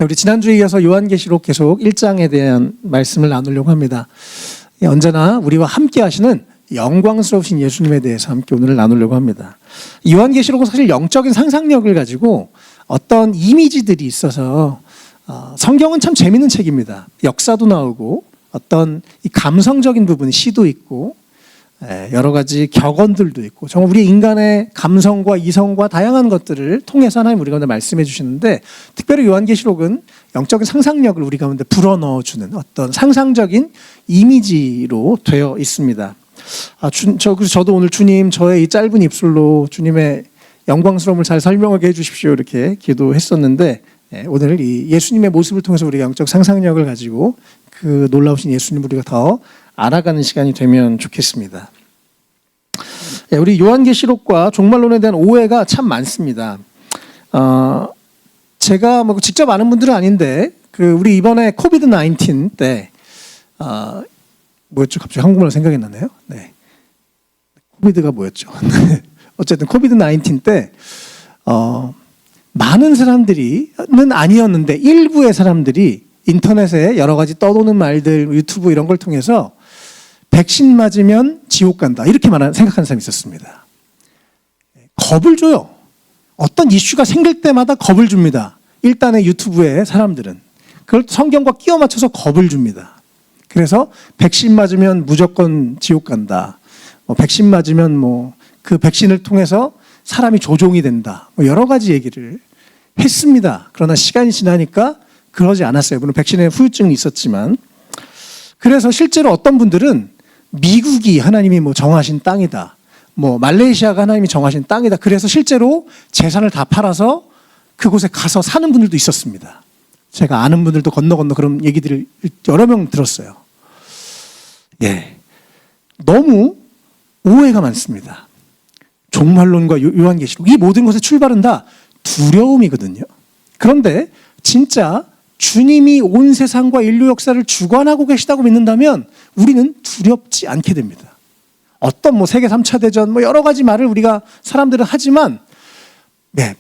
우리 지난주에 이어서 요한계시록 계속 1장에 대한 말씀을 나누려고 합니다. 언제나 우리와 함께 하시는 영광스러우신 예수님에 대해서 함께 오늘 나누려고 합니다. 요한계시록은 사실 영적인 상상력을 가지고 어떤 이미지들이 있어서 성경은 참 재밌는 책입니다. 역사도 나오고 어떤 이 감성적인 부분이 시도 있고 여러 가지 격언들도 있고 정말 우리 인간의 감성과 이성과 다양한 것들을 통해서 하나님 우리 가운데 말씀해 주시는데 특별히 요한계시록은 영적인 상상력을 우리 가운데 불어넣어주는 어떤 상상적인 이미지로 되어 있습니다. 그래서 저도 오늘 주님 저의 이 짧은 입술로 주님의 영광스러움을 잘 설명하게 해주십시오 이렇게 기도했었는데 오늘 이 예수님의 모습을 통해서 우리가 영적 상상력을 가지고 그 놀라우신 예수님을 우리가 더 알아가는 시간이 되면 좋겠습니다. 우리 요한계시록과 종말론에 대한 오해가 참 많습니다. 제가 뭐 직접 아는 분들은 아닌데 우리 이번에 코비드 19 때 뭐였죠? 갑자기 한국말로 생각이 나네요. 네. 코비드가 뭐였죠? 어쨌든 코비드 19 때 많은 사람들이는 아니었는데 일부의 사람들이 인터넷에 여러 가지 떠도는 말들, 유튜브 이런 걸 통해서 백신 맞으면 지옥 간다 이렇게 생각하는 사람이 있었습니다. 겁을 줘요. 어떤 이슈가 생길 때마다 겁을 줍니다. 일단의 유튜브의 사람들은 그걸 성경과 끼워 맞춰서 겁을 줍니다. 그래서 백신 맞으면 무조건 지옥 간다. 백신 맞으면 그 백신을 통해서 사람이 조종이 된다. 여러 가지 얘기를 했습니다. 그러나 시간이 지나니까 그러지 않았어요. 물론 백신에 후유증이 있었지만. 그래서 실제로 어떤 분들은 미국이 하나님이 정하신 땅이다. 말레이시아가 하나님이 정하신 땅이다. 그래서 실제로 재산을 다 팔아서 그곳에 가서 사는 분들도 있었습니다. 제가 아는 분들도 건너 그런 얘기들을 여러 명 들었어요. 예. 너무 오해가 많습니다. 종말론과 요한계시록 이 모든 것의 출발은 다 두려움이거든요. 그런데 진짜 주님이 온 세상과 인류 역사를 주관하고 계시다고 믿는다면 우리는 두렵지 않게 됩니다. 어떤 세계 3차 대전 여러 가지 말을 우리가 사람들은 하지만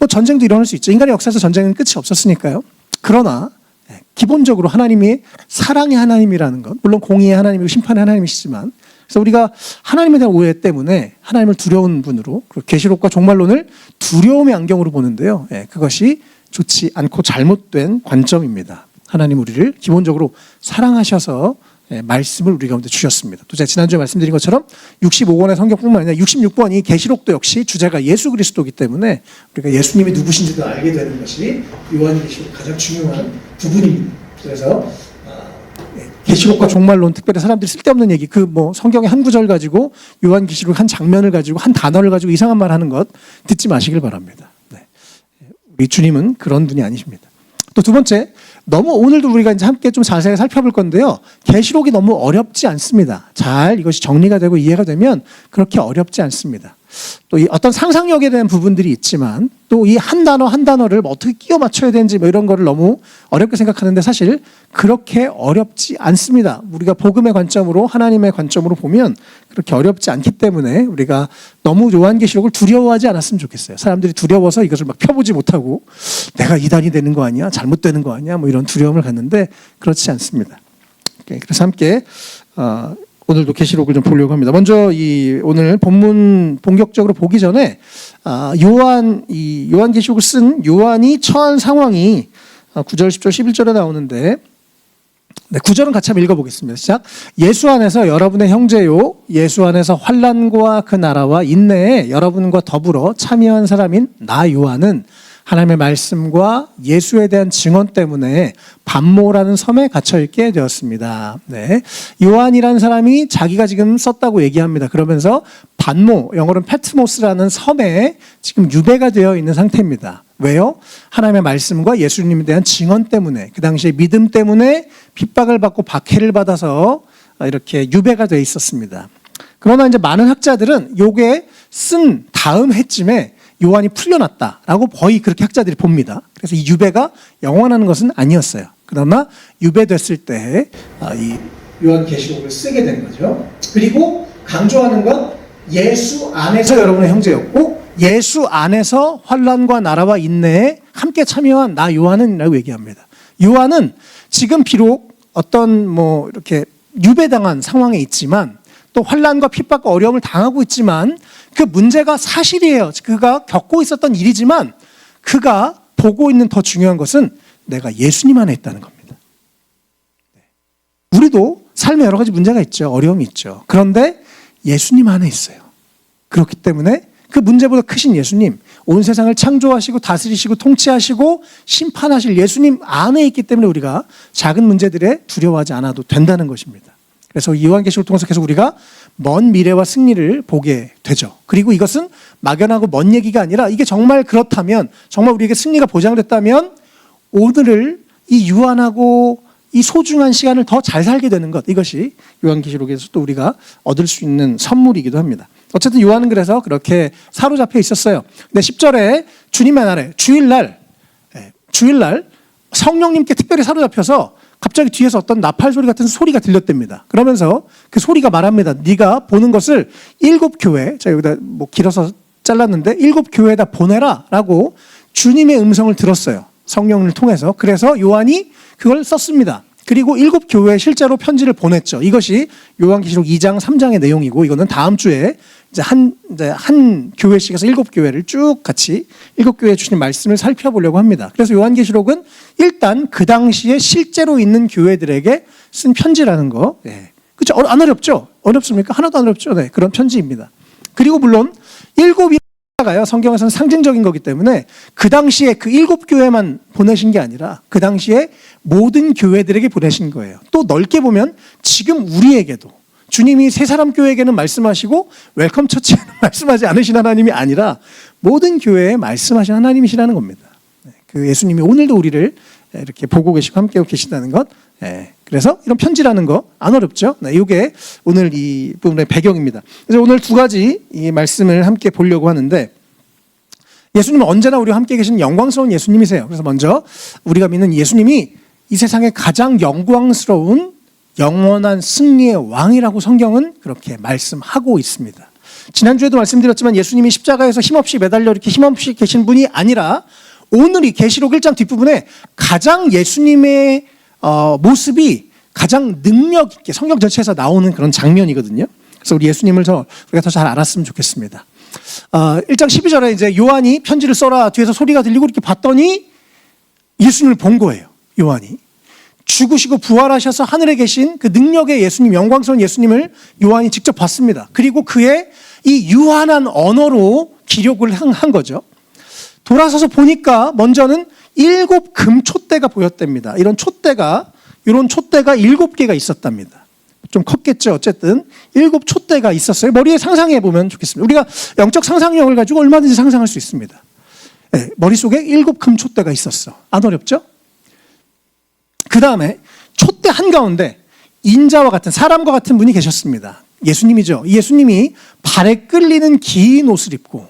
전쟁도 일어날 수 있죠. 인간의 역사에서 전쟁은 끝이 없었으니까요. 그러나 기본적으로 하나님이 사랑의 하나님이라는 것, 물론 공의의 하나님이고 심판의 하나님이시지만 그래서 우리가 하나님에 대한 오해 때문에 하나님을 두려운 분으로 계시록과 종말론을 두려움의 안경으로 보는데요. 그것이 좋지 않고 잘못된 관점입니다. 하나님 우리를 기본적으로 사랑하셔서 말씀을 우리 가운데 주셨습니다. 또 제가 지난주에 말씀드린 것처럼 65권의 성경뿐만 아니라 66권이 계시록도 역시 주제가 예수 그리스도이기 때문에 우리가 예수님이 누구신지도 알게 되는 것이 요한계시록 가장 중요한 부분입니다. 그래서 계시록과 종말론 특별히 사람들이 쓸데없는 얘기 성경의 한 구절 가지고 요한계시록 한 장면을 가지고 한 단어를 가지고 이상한 말 하는 것 듣지 마시길 바랍니다. 우리 주님은 그런 분이 아니십니다. 또 두 번째, 너무 오늘도 우리가 이제 함께 좀 자세히 살펴볼 건데요. 계시록이 너무 어렵지 않습니다. 잘 이것이 정리가 되고 이해가 되면 그렇게 어렵지 않습니다. 또 이 어떤 상상력에 대한 부분들이 있지만 또 이 한 단어 한 단어를 어떻게 끼워 맞춰야 되는지 이런 거를 너무 어렵게 생각하는데 사실 그렇게 어렵지 않습니다. 우리가 복음의 관점으로 하나님의 관점으로 보면 그렇게 어렵지 않기 때문에 우리가 너무 요한계시록을 두려워하지 않았으면 좋겠어요. 사람들이 두려워서 이것을 펴보지 못하고 내가 이단이 되는 거 아니야? 잘못되는 거 아니야? 이런 두려움을 갖는데 그렇지 않습니다. 그래서 함께 오늘도 계시록을 좀 보려고 합니다. 먼저 오늘 본문 본격적으로 보기 전에 요한계시록을 쓴 요한이 처한 상황이 9절, 10절, 11절에 나오는데 9절은 같이 한번 읽어보겠습니다. 시작. 예수 안에서 여러분의 형제요 예수 안에서 환난과 그 나라와 인내에 여러분과 더불어 참여한 사람인 나 요한은 하나님의 말씀과 예수에 대한 증언 때문에 pat모라는 섬에 갇혀 있게 되었습니다. 요한이라는 사람이 자기가 지금 썼다고 얘기합니다. 그러면서 pat모, 영어로는 페트모스라는 섬에 지금 유배가 되어 있는 상태입니다. 왜요? 하나님의 말씀과 예수님에 대한 증언 때문에 그 당시에 믿음 때문에 핍박을 받고 박해를 받아서 이렇게 유배가 되어 있었습니다. 그러나 이제 많은 학자들은 요게 쓴 다음 해쯤에 요한이 풀려났다라고 거의 그렇게 학자들이 봅니다. 그래서 이 유배가 영원한 것은 아니었어요. 그러나 유배됐을 때 이 요한계시록을 쓰게 된 거죠. 그리고 강조하는 건 예수 안에서 여러분의 형제였고 예수 안에서 환난과 나라와 인내에 함께 참여한 나 요한은이라고 얘기합니다. 요한은 지금 비록 어떤 뭐 이렇게 유배당한 상황에 있지만 또 환난과 핍박과 어려움을 당하고 있지만 그 문제가 사실이에요. 그가 겪고 있었던 일이지만 그가 보고 있는 더 중요한 것은 내가 예수님 안에 있다는 겁니다. 우리도 삶에 여러 가지 문제가 있죠. 어려움이 있죠. 그런데 예수님 안에 있어요. 그렇기 때문에 그 문제보다 크신 예수님, 온 세상을 창조하시고 다스리시고 통치하시고 심판하실 예수님 안에 있기 때문에 우리가 작은 문제들에 두려워하지 않아도 된다는 것입니다. 그래서 이 요한계시록을 통해서 계속 우리가 먼 미래와 승리를 보게 되죠. 그리고 이것은 막연하고 먼 얘기가 아니라 이게 정말 그렇다면, 정말 우리에게 승리가 보장됐다면 오늘을 이 유한하고 이 소중한 시간을 더 잘 살게 되는 것, 이것이 요한계시록에서 또 우리가 얻을 수 있는 선물이기도 합니다. 어쨌든 요한은 그래서 그렇게 사로잡혀 있었어요. 근데 10절에 주님의 날에 주일날 성령님께 특별히 사로잡혀서 갑자기 뒤에서 어떤 나팔 소리 같은 소리가 들렸답니다. 그러면서 그 소리가 말합니다. 네가 보는 것을 7교회, 제가 여기다 뭐 길어서 잘랐는데 7교회에다 보내라 라고 주님의 음성을 들었어요. 성령을 통해서. 그래서 요한이 그걸 썼습니다. 그리고 7교회에 실제로 편지를 보냈죠. 이것이 요한계시록 2장, 3장의 내용이고, 이거는 다음 주에 이제 한 교회씩에서 7교회를 쭉 같이 7교회 주신 말씀을 살펴보려고 합니다. 그래서 요한계시록은 일단 그 당시에 실제로 있는 교회들에게 쓴 편지라는 거. 그렇죠? 안 어렵죠? 어렵습니까? 하나도 안 어렵죠? 네, 그런 편지입니다. 그리고 물론 7가요. 성경에서는 상징적인 거기 때문에 그 당시에 그 7교회만 보내신 게 아니라 그 당시에 모든 교회들에게 보내신 거예요. 또 넓게 보면 지금 우리에게도 주님이 세 사람 교회에게는 말씀하시고 웰컴 처치에는 말씀하지 않으신 하나님이 아니라 모든 교회에 말씀하신 하나님이시라는 겁니다. 그 예수님이 오늘도 우리를 이렇게 보고 계시고 함께하고 계시다는 것. 그래서 이런 편지라는 거 안 어렵죠? 이게 오늘 이 부분의 배경입니다. 그래서 오늘 두 가지 이 말씀을 함께 보려고 하는데, 예수님은 언제나 우리와 함께 계신 영광스러운 예수님이세요. 그래서 먼저 우리가 믿는 예수님이 이 세상의 가장 영광스러운 영원한 승리의 왕이라고 성경은 그렇게 말씀하고 있습니다. 지난주에도 말씀드렸지만 예수님이 십자가에서 힘없이 매달려 이렇게 힘없이 계신 분이 아니라 오늘 이 계시록 1장 뒷부분에 가장 예수님의 모습이 가장 능력 있게 성경 전체에서 나오는 그런 장면이거든요. 그래서 우리 예수님을 우리가 더 잘 알았으면 좋겠습니다. 1장 12절에 이제 요한이 편지를 써라 뒤에서 소리가 들리고 이렇게 봤더니 예수님을 본 거예요. 요한이 죽으시고 부활하셔서 하늘에 계신 그 능력의 예수님, 영광스러운 예수님을 요한이 직접 봤습니다. 그리고 그의 이 유한한 언어로 기록을 한 거죠. 돌아서서 보니까 먼저는 7 금촛대가 보였답니다. 이런 촛대가 7개가 있었답니다. 좀 컸겠죠. 어쨌든 7 촛대가 있었어요. 머리에 상상해 보면 좋겠습니다. 우리가 영적 상상력을 가지고 얼마든지 상상할 수 있습니다. 머릿속에 7 금촛대가 있었어. 안 어렵죠? 그 다음에 촛대 한가운데 인자와 같은, 사람과 같은 분이 계셨습니다. 예수님이죠. 예수님이 발에 끌리는 긴 옷을 입고,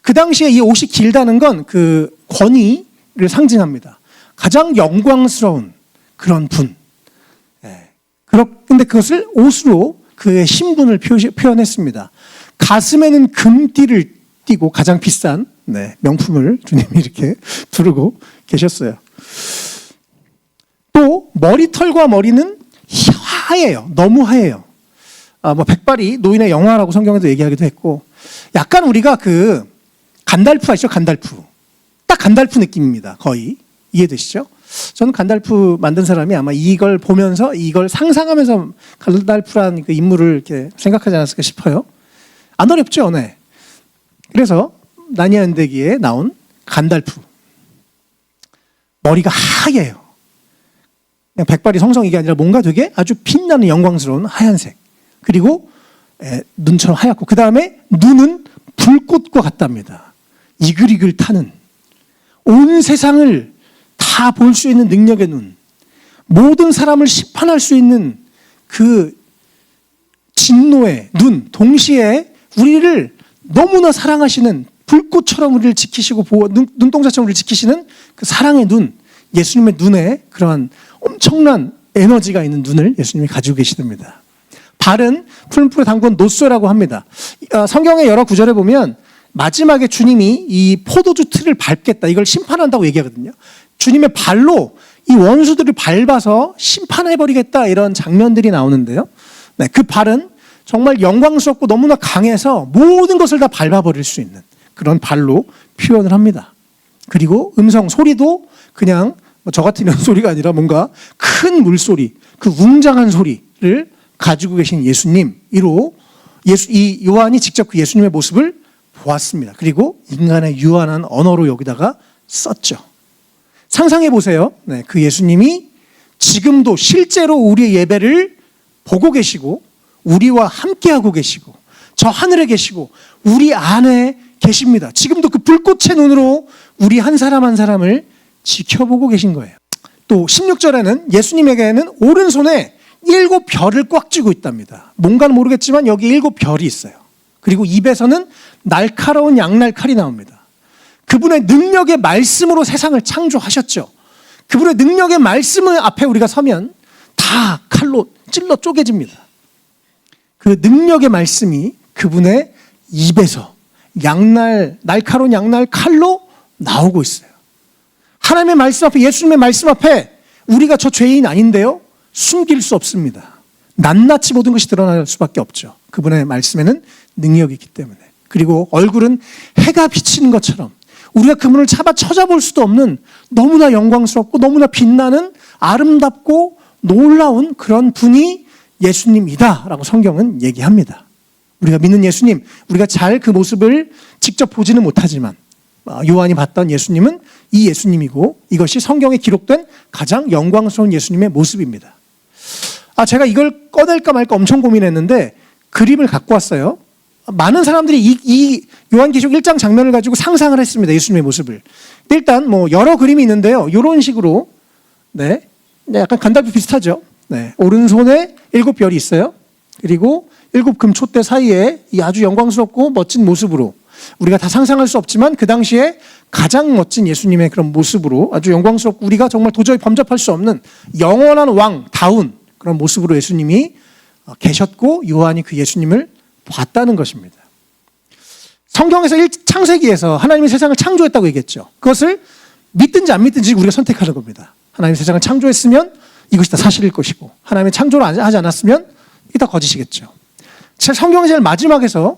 그 당시에 이 옷이 길다는 건 그 권위를 상징합니다. 가장 영광스러운 그런 분. 그런데 그것을 옷으로 그의 신분을 표현했습니다. 가슴에는 금띠를 띠고 가장 비싼 명품을 주님이 이렇게 두르고 계셨어요. 또 머리털과 머리는 하얘요. 너무 하얘요. 백발이 노인의 영화라고 성경에도 얘기하기도 했고, 약간 우리가 그 간달프 아시죠? 간달프. 딱 간달프 느낌입니다. 거의. 이해되시죠? 저는 간달프 만든 사람이 아마 이걸 보면서, 이걸 상상하면서 간달프란 그 인물을 이렇게 생각하지 않았을까 싶어요. 안 어렵죠? 네. 그래서 나니아 연대기에 나온 간달프. 머리가 하얘요. 그냥 백발이 성성 이게 아니라 뭔가 되게 아주 빛나는 영광스러운 하얀색. 그리고 눈처럼 하얗고, 그 다음에 눈은 불꽃과 같답니다. 이글이글 타는, 온 세상을 다 볼 수 있는 능력의 눈, 모든 사람을 심판할 수 있는 그 진노의 눈, 동시에 우리를 너무나 사랑하시는, 불꽃처럼 우리를 지키시고 눈동자처럼 우리를 지키시는 그 사랑의 눈, 예수님의 눈에 그러한 엄청난 에너지가 있는 눈을 예수님이 가지고 계시답니다. 발은 푸른풀에 담근 노쇠라고 합니다. 성경의 여러 구절에 보면 마지막에 주님이 이 포도주 틀을 밟겠다, 이걸 심판한다고 얘기하거든요. 주님의 발로 이 원수들을 밟아서 심판해버리겠다 이런 장면들이 나오는데요. 네, 그 발은 정말 영광스럽고 너무나 강해서 모든 것을 다 밟아버릴 수 있는 그런 발로 표현을 합니다. 그리고 음성, 소리도 그냥 저 같은 이런 소리가 아니라 뭔가 큰 물소리, 그 웅장한 소리를 가지고 계신 예수님으로 이 요한이 직접 그 예수님의 모습을 보았습니다. 그리고 인간의 유한한 언어로 여기다가 썼죠. 상상해 보세요. 네, 그 예수님이 지금도 실제로 우리의 예배를 보고 계시고 우리와 함께하고 계시고 저 하늘에 계시고 우리 안에 계십니다. 지금도 그 불꽃의 눈으로 우리 한 사람 한 사람을 지켜보고 계신 거예요. 또 16절에는 예수님에게는 오른손에 7 별을 꽉 쥐고 있답니다. 뭔가는 모르겠지만 여기 7 별이 있어요. 그리고 입에서는 날카로운 양날 칼이 나옵니다. 그분의 능력의 말씀으로 세상을 창조하셨죠. 그분의 능력의 말씀 앞에 우리가 서면 다 칼로 찔러 쪼개집니다. 그 능력의 말씀이 그분의 입에서 날카로운 양날 칼로 나오고 있어요. 하나님의 말씀 앞에, 예수님의 말씀 앞에 우리가 저 죄인 아닌데요? 숨길 수 없습니다. 낱낱이 모든 것이 드러날 수밖에 없죠. 그분의 말씀에는 능력이 있기 때문에. 그리고 얼굴은 해가 비치는 것처럼 우리가 그분을 찾아볼 수도 없는 너무나 영광스럽고 너무나 빛나는 아름답고 놀라운 그런 분이 예수님이다라고 성경은 얘기합니다. 우리가 믿는 예수님, 우리가 잘 그 모습을 직접 보지는 못하지만 요한이 봤던 예수님은 이 예수님이고 이것이 성경에 기록된 가장 영광스러운 예수님의 모습입니다. 제가 이걸 꺼낼까 말까 엄청 고민했는데 그림을 갖고 왔어요. 많은 사람들이 이 요한계시록 1장 장면을 가지고 상상을 했습니다. 예수님의 모습을. 일단 여러 그림이 있는데요. 이런 식으로 네, 약간 간달비 비슷하죠. 네, 오른손에 7 별이 있어요. 그리고 7 금촛대 사이에 이 아주 영광스럽고 멋진 모습으로 우리가 다 상상할 수 없지만 그 당시에 가장 멋진 예수님의 그런 모습으로 아주 영광스럽고 우리가 정말 도저히 범접할 수 없는 영원한 왕다운 그런 모습으로 예수님이 계셨고 요한이 그 예수님을 봤다는 것입니다. 성경에서 창세기에서 하나님이 세상을 창조했다고 얘기했죠. 그것을 믿든지 안 믿든지 우리가 선택하는 겁니다. 하나님이 세상을 창조했으면 이것이 다 사실일 것이고 하나님이 창조를 하지 않았으면 이게 다 거짓이겠죠. 성경의 제일 마지막에서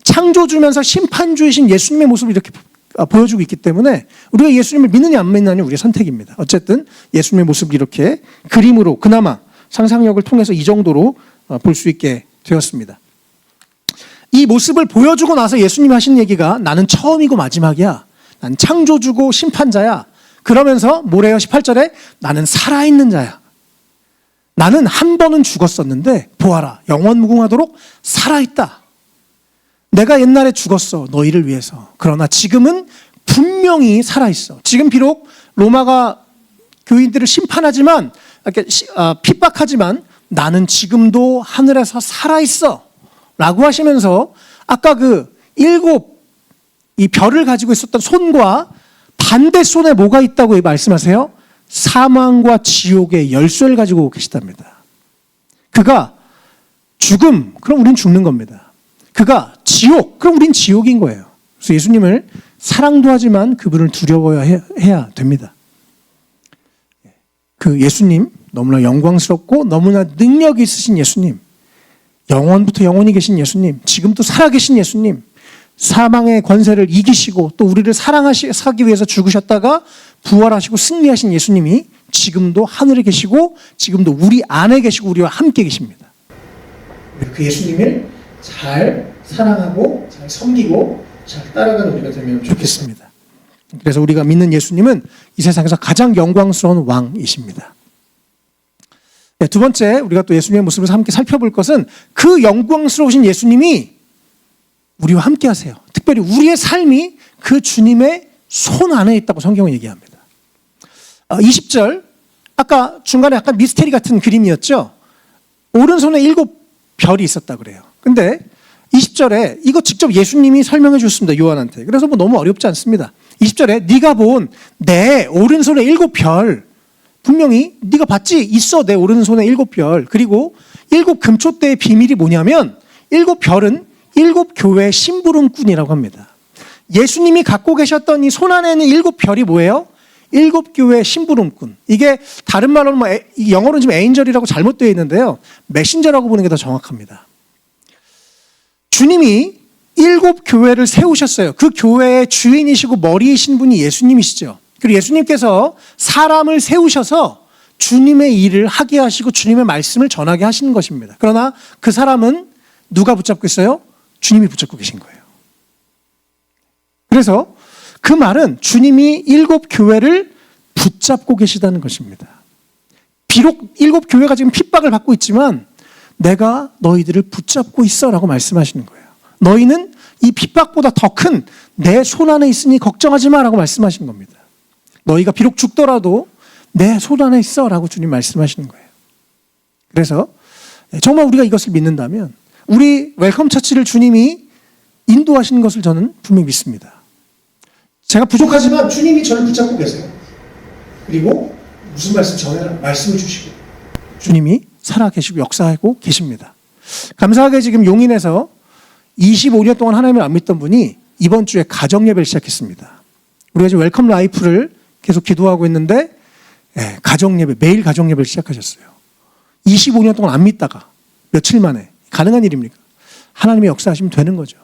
창조주면서 심판주이신 예수님의 모습을 이렇게 보여주고 있기 때문에 우리가 예수님을 믿느냐 안 믿느냐는 우리의 선택입니다. 어쨌든 예수님의 모습을 이렇게 그림으로 그나마 상상력을 통해서 이 정도로 볼 수 있게 되었습니다. 이 모습을 보여주고 나서 예수님이 하신 얘기가 나는 처음이고 마지막이야. 난 창조주고 심판자야. 그러면서 뭐래요? 18절에 나는 살아있는 자야. 나는 한 번은 죽었었는데 보아라 영원무궁하도록 살아있다. 내가 옛날에 죽었어 너희를 위해서. 그러나 지금은 분명히 살아있어. 지금 비록 로마가 교인들을 심판하지만 이렇게 핍박하지만 나는 지금도 하늘에서 살아있어 라고 하시면서 아까 그 7 이 별을 가지고 있었던 손과 반대 손에 뭐가 있다고 말씀하세요? 사망과 지옥의 열쇠를 가지고 계시답니다. 그가 죽음, 그럼 우린 죽는 겁니다. 그가 지옥, 그럼 우린 지옥인 거예요. 그래서 예수님을 사랑도 하지만 그분을 두려워해야 됩니다. 그 예수님, 너무나 영광스럽고 너무나 능력이 있으신 예수님, 영원부터 영원히 계신 예수님, 지금도 살아계신 예수님, 사망의 권세를 이기시고 또 우리를 사랑하기 위해서 죽으셨다가 부활하시고 승리하신 예수님이 지금도 하늘에 계시고 지금도 우리 안에 계시고 우리와 함께 계십니다. 그 예수님을 잘 사랑하고 잘 섬기고 잘 따라가는 우리가 되면 좋겠습니다. 그래서 우리가 믿는 예수님은 이 세상에서 가장 영광스러운 왕이십니다. 네, 두 번째 우리가 또 예수님의 모습을 함께 살펴볼 것은 그 영광스러우신 예수님이 우리와 함께 하세요. 특별히 우리의 삶이 그 주님의 손 안에 있다고 성경은 얘기합니다. 20절 아까 중간에 약간 미스테리 같은 그림이었죠. 오른손에 7 별이 있었다 그래요. 근데 20절에 이거 직접 예수님이 설명해 주셨습니다. 요한한테. 그래서 너무 어렵지 않습니다. 20절에 네가 본 내 오른손에 7 별 분명히 네가 봤지? 있어 내 오른손에 7 별. 그리고 7 금촛대의 비밀이 뭐냐면 7 별은 7 교회의 심부름꾼이라고 합니다. 예수님이 갖고 계셨던 이 손 안에 있는 7 별이 뭐예요? 일곱 교회의 심부름꾼. 이게 다른 말로는 영어로는 지금 에인절이라고 잘못되어 있는데요. 메신저라고 보는 게 더 정확합니다. 주님이 일곱 교회를 세우셨어요. 그 교회의 주인이시고 머리이신 분이 예수님이시죠. 그리고 예수님께서 사람을 세우셔서 주님의 일을 하게 하시고 주님의 말씀을 전하게 하시는 것입니다. 그러나 그 사람은 누가 붙잡고 있어요? 주님이 붙잡고 계신 거예요. 그래서 그 말은 주님이 일곱 교회를 붙잡고 계시다는 것입니다. 비록 일곱 교회가 지금 핍박을 받고 있지만 내가 너희들을 붙잡고 있어라고 말씀하시는 거예요. 너희는 이 핍박보다 더 큰 내 손 안에 있으니 걱정하지 마라고 말씀하시는 겁니다. 너희가 비록 죽더라도 내 손 안에 있어라고 주님 말씀하시는 거예요. 그래서 정말 우리가 이것을 믿는다면 우리 웰컴 처치를 주님이 인도하시는 것을 저는 분명히 믿습니다. 제가 부족하지만 주님이 저를 붙잡고 계세요. 그리고 무슨 말씀 전해라 말씀을 주시고 주님이 살아계시고 역사하고 계십니다. 감사하게 지금 용인에서 25년 동안 하나님을 안 믿던 분이 이번 주에 가정 예배를 시작했습니다. 우리가 지금 웰컴 라이프를 계속 기도하고 있는데 가정 예배, 매일 가정 예배를 시작하셨어요. 25년 동안 안 믿다가 며칠 만에 가능한 일입니까? 하나님의 역사하시면 되는 거죠.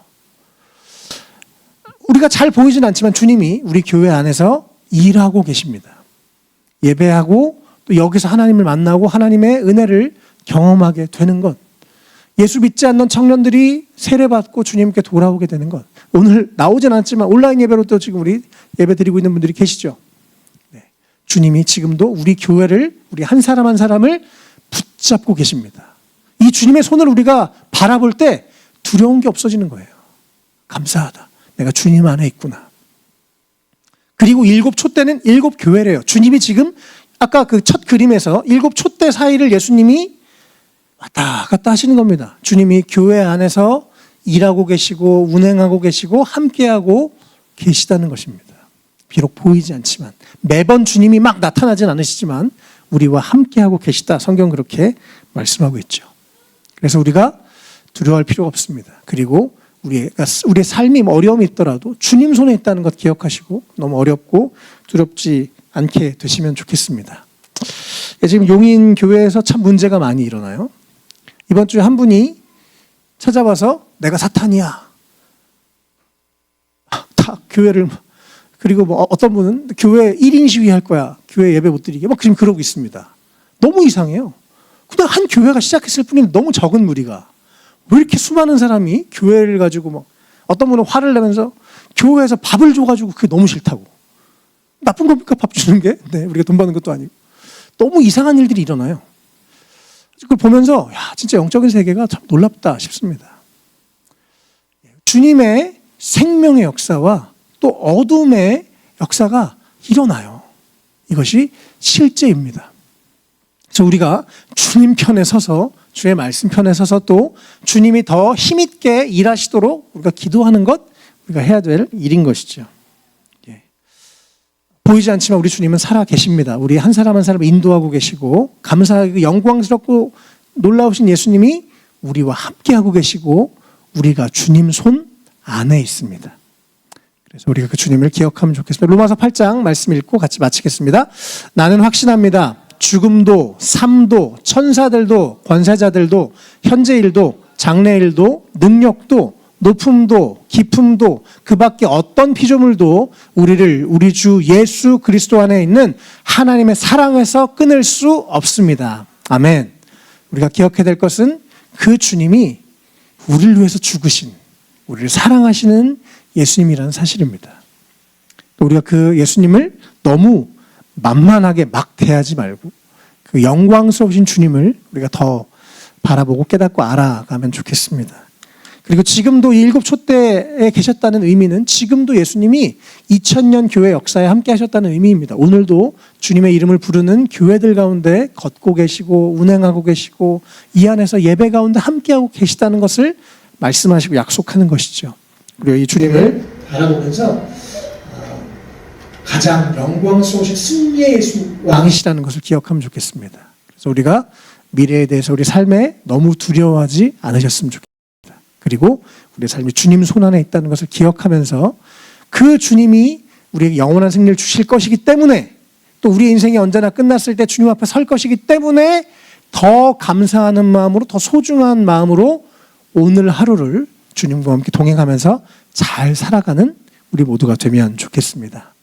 우리가 잘 보이진 않지만 주님이 우리 교회 안에서 일하고 계십니다. 예배하고 또 여기서 하나님을 만나고 하나님의 은혜를 경험하게 되는 것. 예수 믿지 않는 청년들이 세례받고 주님께 돌아오게 되는 것. 오늘 나오진 않지만 온라인 예배로 또 지금 우리 예배 드리고 있는 분들이 계시죠. 네. 주님이 지금도 우리 교회를 우리 한 사람 한 사람을 붙잡고 계십니다. 이 주님의 손을 우리가 바라볼 때 두려운 게 없어지는 거예요. 감사하다. 내가 주님 안에 있구나. 그리고 일곱 촛대는 일곱 교회래요. 주님이 지금 아까 그 첫 그림에서 일곱 촛대 사이를 예수님이 왔다 갔다 하시는 겁니다. 주님이 교회 안에서 일하고 계시고 운행하고 계시고 함께하고 계시다는 것입니다. 비록 보이지 않지만 매번 주님이 막 나타나진 않으시지만 우리와 함께하고 계시다. 성경 그렇게 말씀하고 있죠. 그래서 우리가 두려워할 필요가 없습니다. 그리고 우리의 삶이 어려움이 있더라도 주님 손에 있다는 것 기억하시고 너무 어렵고 두렵지 않게 되시면 좋겠습니다. 지금 용인 교회에서 참 문제가 많이 일어나요. 이번 주에 한 분이 찾아와서 내가 사탄이야. 다 교회를 그리고 뭐 어떤 분은 교회 1인 시위할 거야. 교회 예배 못 드리게 막 지금 그러고 있습니다. 너무 이상해요. 그냥 한 교회가 시작했을 뿐인데 너무 적은 무리가 왜 이렇게 수많은 사람이 교회를 가지고 뭐 어떤 분은 화를 내면서 교회에서 밥을 줘가지고 그게 너무 싫다고. 나쁜 겁니까? 밥 주는 게? 네, 우리가 돈 받는 것도 아니고. 너무 이상한 일들이 일어나요. 그걸 보면서 야, 진짜 영적인 세계가 참 놀랍다 싶습니다. 주님의 생명의 역사와 또 어둠의 역사가 일어나요. 이것이 실제입니다. 그래서 우리가 주님 편에 서서 주의 말씀 편에 서서 또 주님이 더 힘있게 일하시도록 우리가 기도하는 것 우리가 해야 될 일인 것이죠. 보이지 않지만 우리 주님은 살아 계십니다. 우리 한 사람 한 사람을 인도하고 계시고 감사하게 영광스럽고 놀라우신 예수님이 우리와 함께하고 계시고 우리가 주님 손 안에 있습니다. 그래서 우리가 그 주님을 기억하면 좋겠습니다. 로마서 8장 말씀 읽고 같이 마치겠습니다. 나는 확신합니다. 죽음도 삶도 천사들도 권세자들도 현재일도 장래일도 능력도 높음도 깊음도 그 밖에 어떤 피조물도 우리를 우리 주 예수 그리스도 안에 있는 하나님의 사랑에서 끊을 수 없습니다. 아멘. 우리가 기억해야 될 것은 그 주님이 우리를 위해서 죽으신 우리를 사랑하시는 예수님이라는 사실입니다. 우리가 그 예수님을 너무 만만하게 막 대하지 말고 그 영광스러우신 주님을 우리가 더 바라보고 깨닫고 알아가면 좋겠습니다. 그리고 지금도 이 일곱 촛대에 계셨다는 의미는 지금도 예수님이 2000년 교회 역사에 함께 하셨다는 의미입니다. 오늘도 주님의 이름을 부르는 교회들 가운데 걷고 계시고 운행하고 계시고 이 안에서 예배 가운데 함께하고 계시다는 것을 말씀하시고 약속하는 것이죠. 그리고 이 주님을 바라보면서 가장 영광스러우신 승리의 예수 왕이시라는 것을 기억하면 좋겠습니다. 그래서 우리가 미래에 대해서 우리 삶에 너무 두려워하지 않으셨으면 좋겠습니다. 그리고 우리의 삶이 주님 손 안에 있다는 것을 기억하면서 그 주님이 우리에게 영원한 승리를 주실 것이기 때문에 또 우리의 인생이 언제나 끝났을 때 주님 앞에 설 것이기 때문에 더 감사하는 마음으로, 더 소중한 마음으로 오늘 하루를 주님과 함께 동행하면서 잘 살아가는 우리 모두가 되면 좋겠습니다.